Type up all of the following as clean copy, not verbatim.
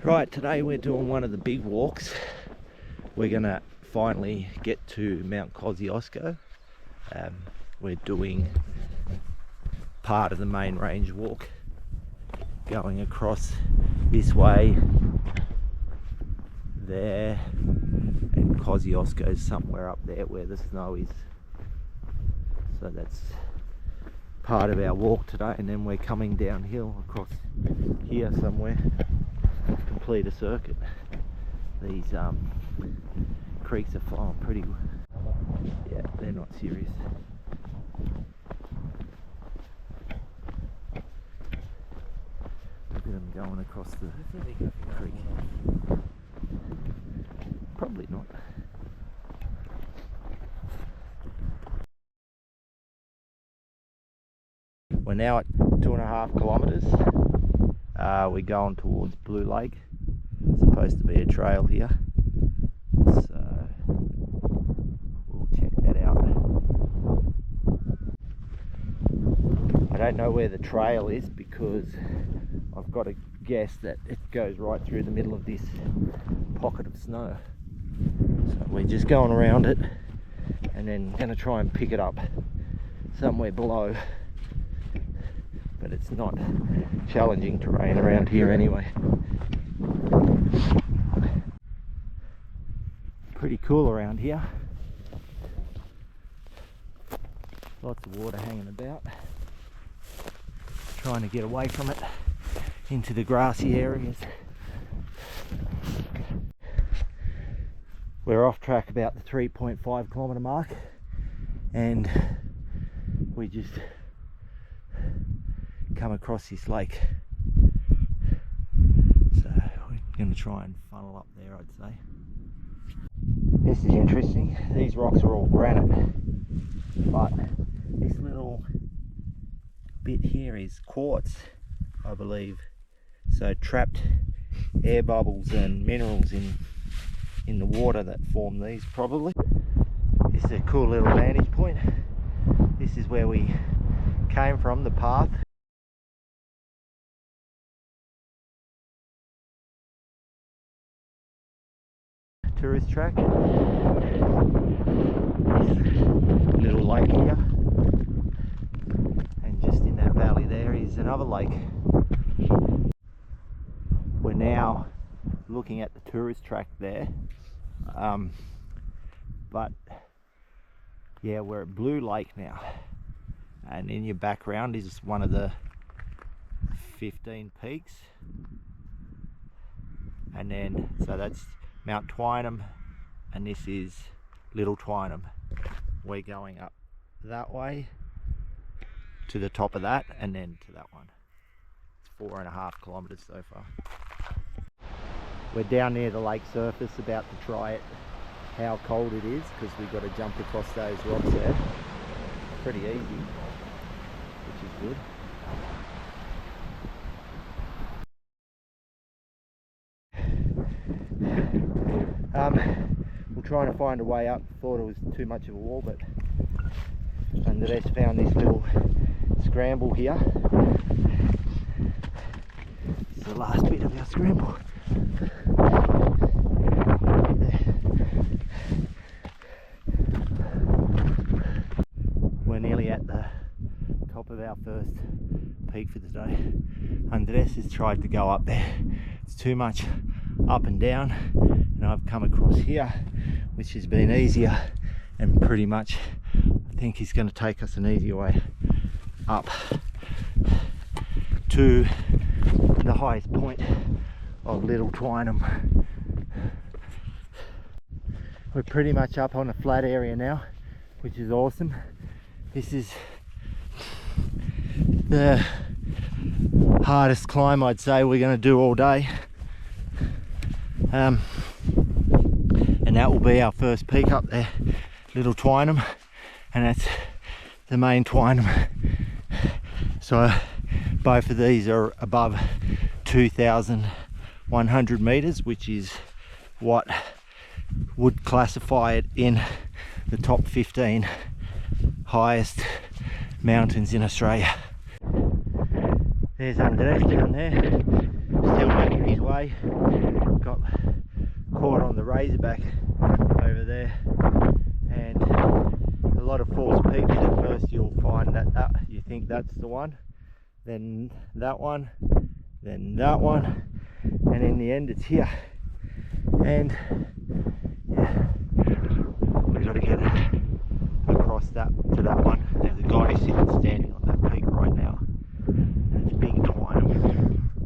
Right, today we're doing one of the big walks. We're gonna finally get to Mt Kosciuszko. We're doing part of the main range walk, going across this way, there, and Kosciuszko's somewhere up there where the snow is. So that's part of our walk today, and then we're coming downhill across here somewhere, complete a circuit. These creeks are flowing pretty, yeah, they're not serious. Look at them going across the creek. Probably not. We're now at 2.5 kilometres. We're going towards Blue Lake. It's supposed to be a trail here, so we'll check that out. I don't know where the trail is because I've got to guess that it goes right through the middle of this pocket of snow. So we're just going around it and then going to try and pick it up somewhere below. But it's not challenging terrain around here anyway. Pretty cool around here. Lots of water hanging about. Trying to get away from it into the grassy areas. We're off track about the 3.5 kilometre mark, and we just come across this lake, so we're going to try and funnel up there, I'd say. This is interesting. These rocks are all granite, but this little bit here is quartz, I believe. So trapped air bubbles and minerals in the water that form these, probably. This is a cool little vantage point. This is where we came from, the path. Tourist track. Little lake here, and just in that valley there is another lake. We're now looking at the tourist track there, but yeah, we're at Blue Lake now, and in your background is one of the 15 peaks, and then so that's Mt Twynam, and this is Little Twynam. We're going up that way to the top of that and then to that one. It's 4.5 kilometres so far. We're down near the lake surface, about to try it, how cold it is, because we've got to jump across those rocks there. Pretty easy, which is good. We're trying to find a way up. Thought it was too much of a wall, but Andres found this little scramble here. This is the last bit of our scramble. We're nearly at the top of our first peak for the day. Andres has tried to go up there. It's too much up and down, and I've come across here, which has been easier, and pretty much I think he's going to take us an easier way up to the highest point of Little Twynam. We're pretty much up on a flat area now, which is awesome. This is the hardest climb I'd say we're going to do all day. And that will be our first peak up there, Little Twynam, and that's the main Twynam. So both of these are above 2,100 meters, which is what would classify it in the top 15 highest mountains in Australia. There's Andres down there. still making his way. Got caught on the razorback over there, and a lot of false peaks. At first you'll find that you think that's the one, then that one, then that one, and in the end it's here. And yeah, we've got to get across that to that one. There's a guy standing on that peak right now. That's big Twynam.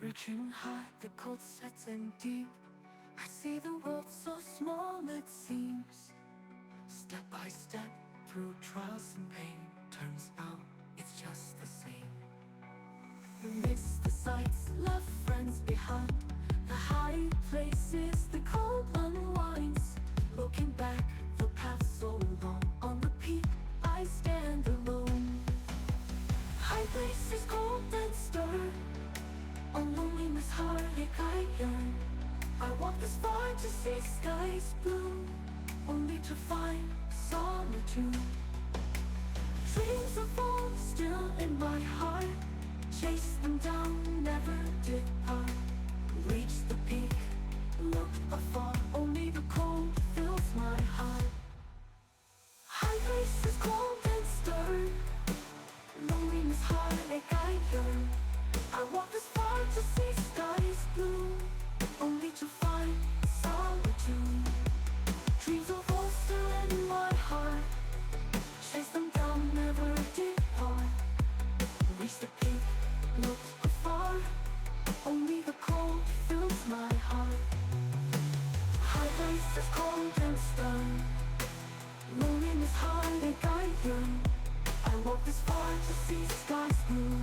Reaching high, the cold sets in deep. I see the world so small it seems. Step by step, through trials and pain, turns out it's just the same. Miss the sights, left friends behind. The high places, the cold unwinds. Looking back, the path so long. On the peak, I stand alone. High places, cold and stern. On loneliness, heartache, I yearn. I walk this far to see skies blue, only to find solitude. Dreams of home still in my heart. Chase them down, never did part. Reach the peak, look afar. Only the cold fills my heart. High places, cold and stern. Loneliness, heartache, I yearn. I walk this far to see skies blue, only to find solitude. Dreams of all still in my heart. Chase them down, never did part. Reach the peak, look afar. Only the cold fills my heart. High places, cold and stern. Loneliness, heartache, I yearn. I walk this far to see skies blue,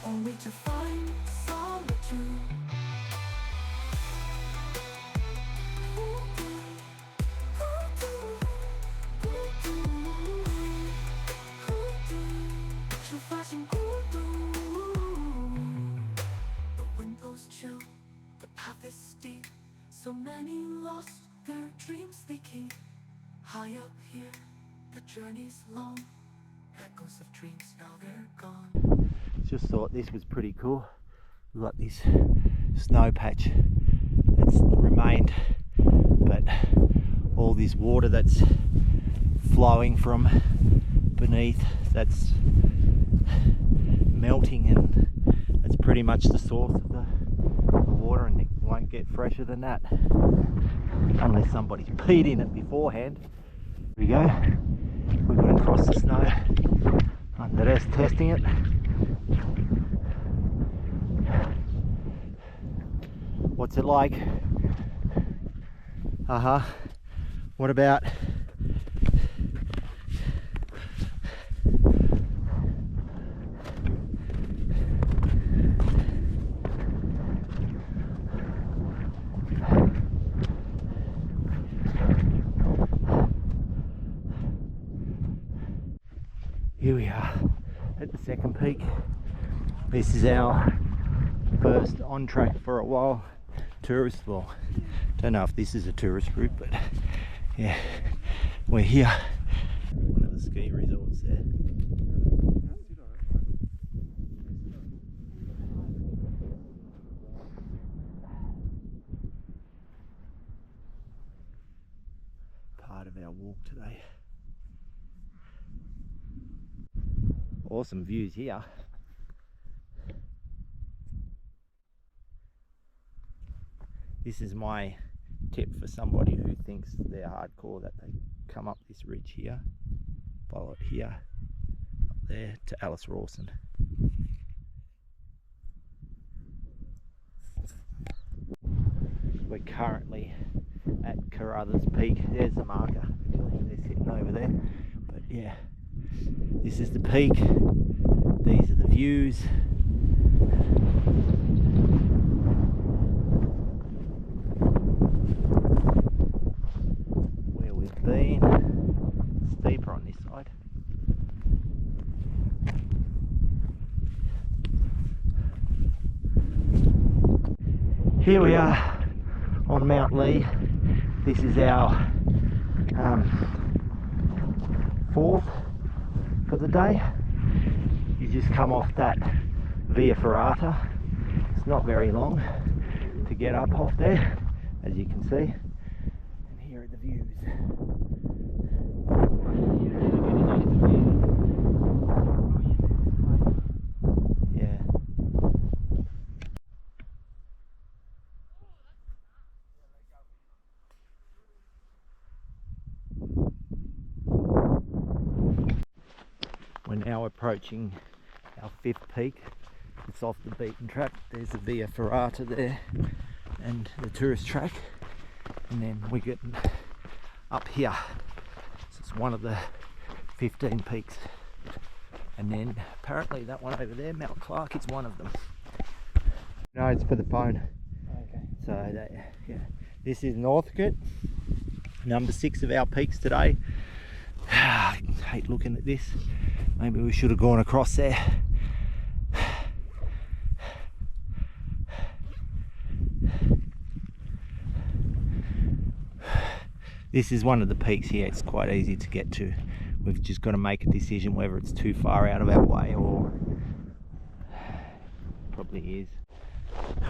only to find solitude. The windows chill, the path is steep. So many lost their dreams they keep. High up here, the journey's long. Echoes of dreams, now they're gone. Just thought this was pretty cool. We've got this snow patch that's remained, but all this water that's flowing from beneath, that's melting, and that's pretty much the source of the water, and it won't get fresher than that unless somebody's peed in it beforehand. Here we go. We've got to cross the snow. Under us testing it. What's it like? What about? Here we are at the second peak. This is our first on track for a while tourist. Well, don't know if this is a tourist route, but yeah, we're here. One of the ski resorts there. Part of our walk today. Awesome views here. This is my tip for somebody who thinks they're hardcore, that they come up this ridge here, follow it here, up there to Alice Rawson. We're currently at Carruthers Peak. There's the marker, actually, they're sitting over there. But yeah, this is the peak. These are the views. Where we've been. Steeper on this side. Here we are on Mount Lee. This is our fourth for the day. You just come off that Via Ferrata. It's not very long to get up off there, as you can see. And here are the views. Yeah. We're now approaching our 5th peak. It's off the beaten track. There's the Via Ferrata there and the tourist track, and then we're getting up here. So it's one of the 15 peaks, and then apparently that one over there, Mt Clark, is one of them. No, it's for the phone. Okay. So that, yeah, this is Northcote, number 6 of our peaks today. I hate looking at this. Maybe we should have gone across there. This is one of the peaks here. It's quite easy to get to. We've just got to make a decision whether it's too far out of our way, or probably is.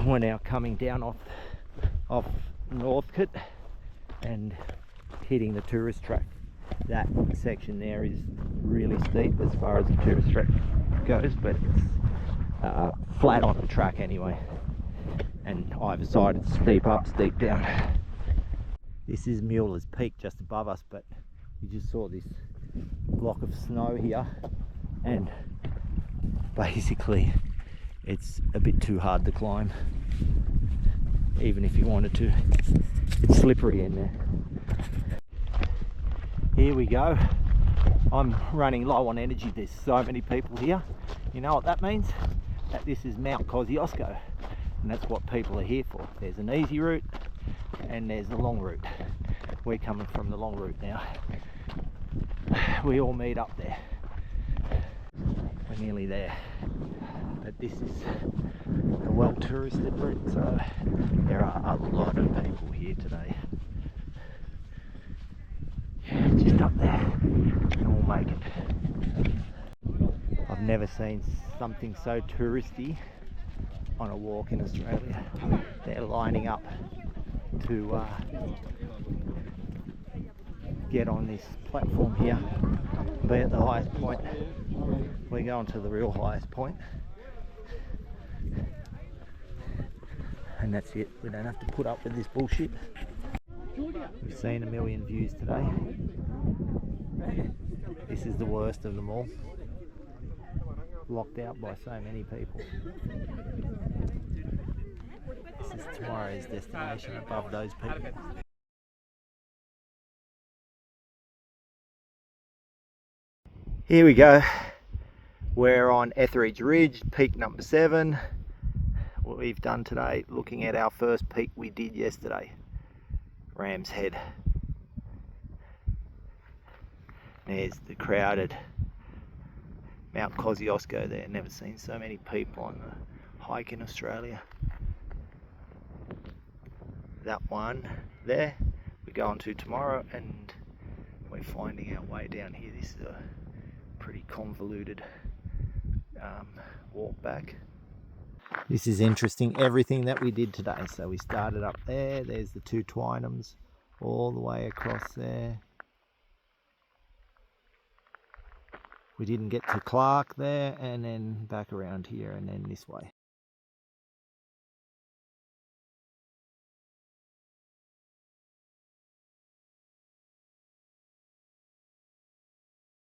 We're now coming down off Northcote and hitting the tourist track. That section there is really steep as far as the tourist track goes, but it's flat on the track anyway, and either side it's steep up, steep down. This is Mueller's Peak just above us, but you just saw this block of snow here, and basically it's a bit too hard to climb, even if you wanted to. It's slippery in there. Here we go. I'm running low on energy. There's so many people here. You know what that means? That this is Mt Kosciuszko, and that's what people are here for. There's an easy route and there's the long route. We're coming from the long route now. We all meet up there. We're nearly there. But this is a well touristed route, so there are a lot of people here today. Yeah, just up there, and we'll make it. I've never seen something so touristy on a walk in Australia. They're lining up to get on this platform here, be at the highest point. We're going to the real highest point, and that's it. We don't have to put up with this bullshit. We've seen a million views today. This is the worst of them all. Blocked out by so many people. This is tomorrow's destination above those people. Here we go. We're on Etheridge Ridge, peak number 7. What we've done today, looking at our first peak we did yesterday, Ram's Head. There's the crowded Mt Kosciuszko there. Never seen so many people on the hike in Australia. That one there we're going to tomorrow, and we're finding our way down here. This is a pretty convoluted walk back. This is interesting, everything that we did today. So we started up there, there's the 2 Twynams all the way across there. We didn't get to Clark there, and then back around here, and then this way.